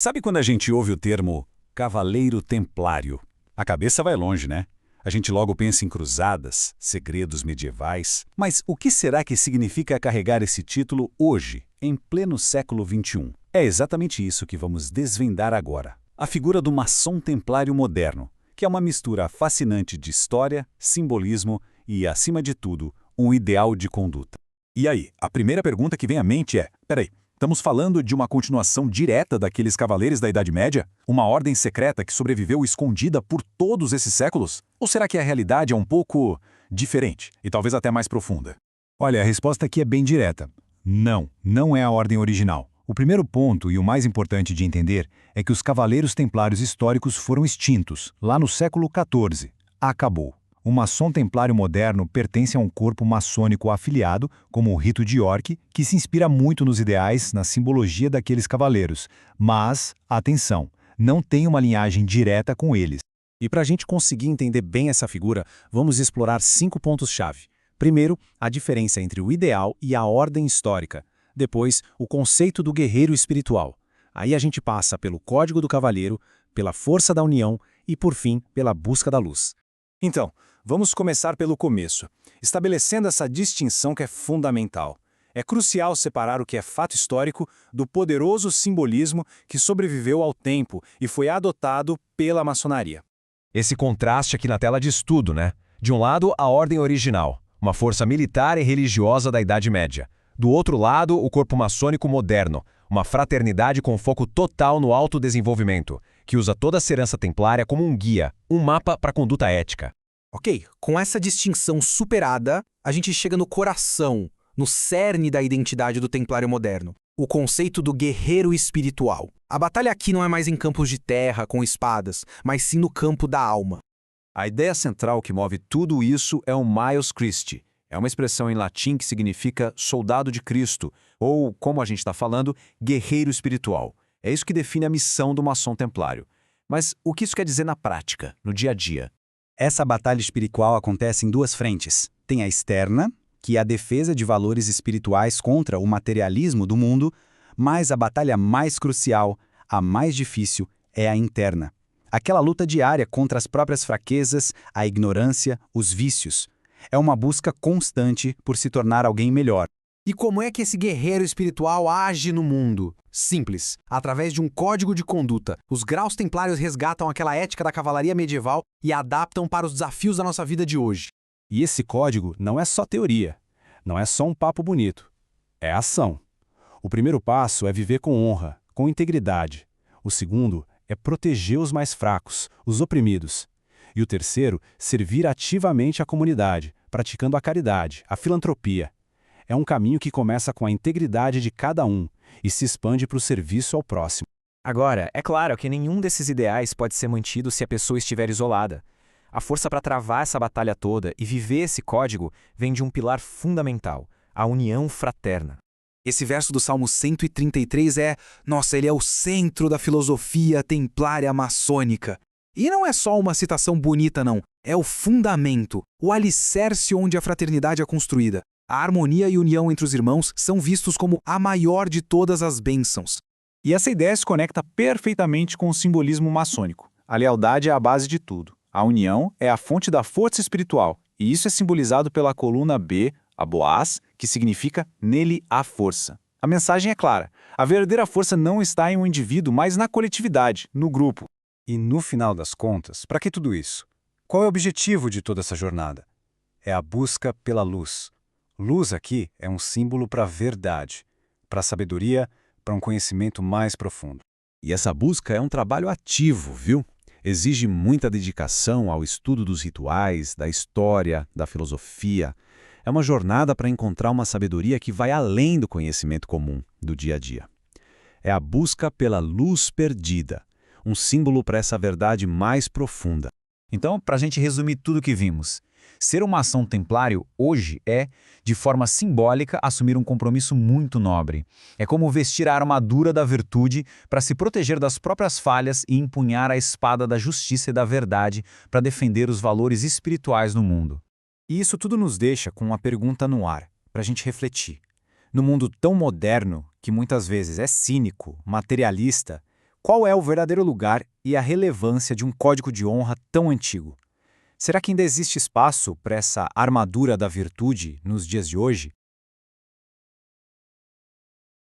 Sabe quando a gente ouve o termo Cavaleiro Templário? A cabeça vai longe, né? A gente logo pensa em cruzadas, segredos medievais. Mas o que será que significa carregar esse título hoje, em pleno século XXI? É exatamente isso que vamos desvendar agora. A figura do maçom templário moderno, que é uma mistura fascinante de história, simbolismo e, acima de tudo, um ideal de conduta. E aí, a primeira pergunta que vem à mente é: peraí, estamos falando de uma continuação direta daqueles cavaleiros da Idade Média? Uma ordem secreta que sobreviveu escondida por todos esses séculos? Ou será que a realidade é um pouco diferente e talvez até mais profunda? Olha, a resposta aqui é bem direta. Não, não é a ordem original. O primeiro ponto e o mais importante de entender é que os cavaleiros templários históricos foram extintos, lá no século XIV. Acabou. O maçom templário moderno pertence a um corpo maçônico afiliado, como o Rito de York, que se inspira muito nos ideais, na simbologia daqueles cavaleiros. Mas, atenção, não tem uma linhagem direta com eles. E para a gente conseguir entender bem essa figura, vamos explorar 5 pontos-chave. Primeiro, a diferença entre o ideal e a ordem histórica. Depois, o conceito do guerreiro espiritual. Aí a gente passa pelo Código do Cavaleiro, pela força da união e, por fim, pela busca da luz. Então, vamos começar pelo começo, estabelecendo essa distinção que é fundamental. É crucial separar o que é fato histórico do poderoso simbolismo que sobreviveu ao tempo e foi adotado pela maçonaria. Esse contraste aqui na tela diz tudo, né? De um lado, a ordem original, uma força militar e religiosa da Idade Média. Do outro lado, o corpo maçônico moderno, uma fraternidade com foco total no autodesenvolvimento, que usa toda a herança templária como um guia, um mapa para a conduta ética. Ok, com essa distinção superada, a gente chega no coração, no cerne da identidade do templário moderno, o conceito do guerreiro espiritual. A batalha aqui não é mais em campos de terra, com espadas, mas sim no campo da alma. A ideia central que move tudo isso é o Miles Christi. É uma expressão em latim que significa soldado de Cristo, ou, como a gente está falando, guerreiro espiritual. É isso que define a missão do maçom templário. Mas o que isso quer dizer na prática, no dia a dia? Essa batalha espiritual acontece em duas frentes. Tem a externa, que é a defesa de valores espirituais contra o materialismo do mundo, mas a batalha mais crucial, a mais difícil, é a interna. Aquela luta diária contra as próprias fraquezas, a ignorância, os vícios. É uma busca constante por se tornar alguém melhor. E como é que esse guerreiro espiritual age no mundo? Simples. Através de um código de conduta. Os graus templários resgatam aquela ética da cavalaria medieval e adaptam para os desafios da nossa vida de hoje. E esse código não é só teoria, não é só um papo bonito. É ação. O primeiro passo é viver com honra, com integridade. O segundo é proteger os mais fracos, os oprimidos. E o terceiro, servir ativamente a comunidade, praticando a caridade, a filantropia. É um caminho que começa com a integridade de cada um e se expande para o serviço ao próximo. Agora, é claro que nenhum desses ideais pode ser mantido se a pessoa estiver isolada. A força para travar essa batalha toda e viver esse código vem de um pilar fundamental, a união fraterna. Esse verso do Salmo 133 ele é o centro da filosofia templária maçônica. E não é só uma citação bonita, não. É o fundamento, o alicerce onde a fraternidade é construída. A harmonia e união entre os irmãos são vistos como a maior de todas as bênçãos. E essa ideia se conecta perfeitamente com o simbolismo maçônico. A lealdade é a base de tudo. A união é a fonte da força espiritual. E isso é simbolizado pela coluna B, a Boaz, que significa nele há força. A mensagem é clara. A verdadeira força não está em um indivíduo, mas na coletividade, no grupo. E no final das contas, para que tudo isso? Qual é o objetivo de toda essa jornada? É a busca pela luz. Luz aqui é um símbolo para a verdade, para a sabedoria, para um conhecimento mais profundo. E essa busca é um trabalho ativo, viu? Exige muita dedicação ao estudo dos rituais, da história, da filosofia. É uma jornada para encontrar uma sabedoria que vai além do conhecimento comum do dia a dia. É a busca pela luz perdida, um símbolo para essa verdade mais profunda. Então, para a gente resumir tudo o que vimos, ser um maçom templário hoje é, de forma simbólica, assumir um compromisso muito nobre. É como vestir a armadura da virtude para se proteger das próprias falhas e empunhar a espada da justiça e da verdade para defender os valores espirituais no mundo. E isso tudo nos deixa com uma pergunta no ar, para a gente refletir. No mundo tão moderno, que muitas vezes é cínico, materialista, Qual é o verdadeiro lugar e a relevância de um código de honra tão antigo? Será que ainda existe espaço para essa armadura da virtude nos dias de hoje?